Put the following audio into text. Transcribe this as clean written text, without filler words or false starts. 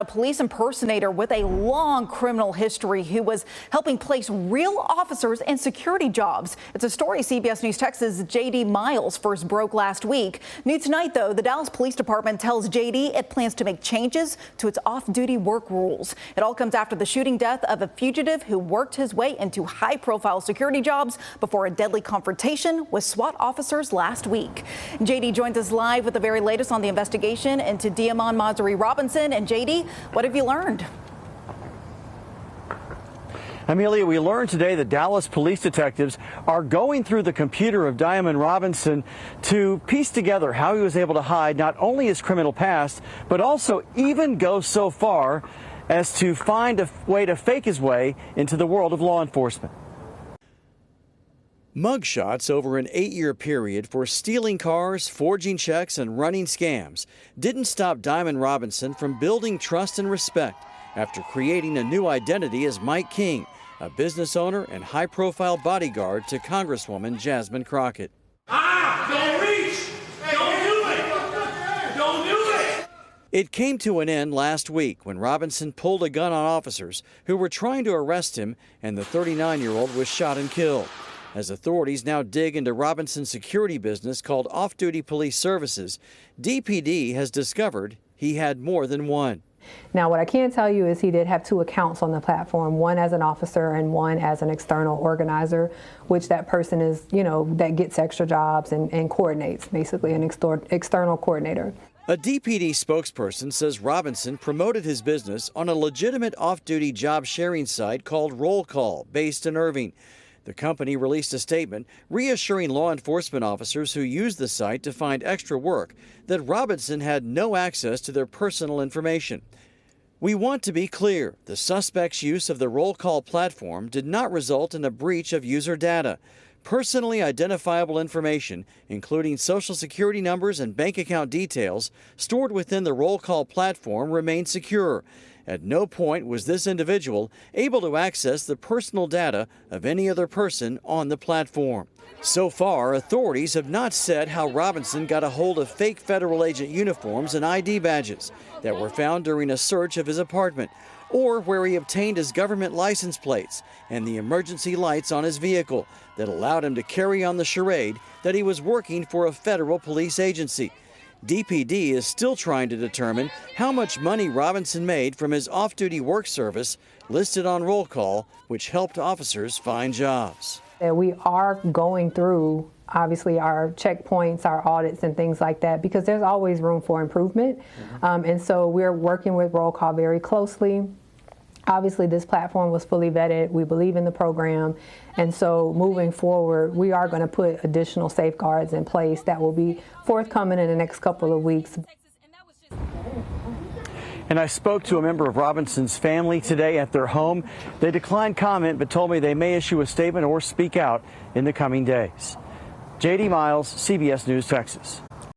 police impersonator with a long criminal history who was helping place real officers in security jobs. It's a story CBS News Texas' J.D. Miles first broke last week. New tonight, though, the Dallas Police Department tells J.D. it plans to make changes to its off-duty work rules. It all comes after the shooting death of a fugitive who worked his way into high-profile security jobs before a deadly confrontation with SWAT officers last week. J.D. joins us live with the very latest on the investigation into Diamond Robinson. And J.D., what have you learned? Amelia, we learned today that Dallas police detectives are going through the computer of Diamond Robinson to piece together how he was able to hide not only his criminal past, but also even go so far as to find a way to fake his way into the world of law enforcement. Mugshots over an 8-year period for stealing cars, forging checks, and running scams didn't stop Diamond Robinson from building trust and respect after creating a new identity as Mike King, a business owner and high-profile bodyguard to Congresswoman Jasmine Crockett. Don't reach! Don't do it! Don't do it! It came to an end last week when Robinson pulled a gun on officers who were trying to arrest him, and the 39-year-old was shot and killed. As authorities now dig into Robinson's security business called Off-Duty Police Services, DPD has discovered he had more than one. Now, what I can tell you is he did have 2 accounts on the platform, one as an officer and one as an external organizer, which that person is, that gets extra jobs and coordinates, basically an external coordinator. A DPD spokesperson says Robinson promoted his business on a legitimate off-duty job sharing site called Roll Call, based in Irving. The company released a statement reassuring law enforcement officers who used the site to find extra work that Robinson had no access to their personal information. We want to be clear, the suspect's use of the Roll Call platform did not result in a breach of user data. Personally identifiable information, including social security numbers and bank account details, stored within the Roll Call platform remained secure. At no point was this individual able to access the personal data of any other person on the platform. So far, authorities have not said how Robinson got a hold of fake federal agent uniforms and ID badges that were found during a search of his apartment, or where he obtained his government license plates and the emergency lights on his vehicle that allowed him to carry on the charade that he was working for a federal police agency. DPD is still trying to determine how much money Robinson made from his off-duty work service listed on Roll Call, which helped officers find jobs. We are going through, obviously, our checkpoints, our audits, and things like that, because there's always room for improvement. And so we're working with Roll Call very closely. Obviously, this platform was fully vetted. We believe in the program. And so moving forward, we are going to put additional safeguards in place that will be forthcoming in the next couple of weeks. And I spoke to a member of Robinson's family today at their home. They declined comment, but told me they may issue a statement or speak out in the coming days. J.D. Miles, CBS News, Texas.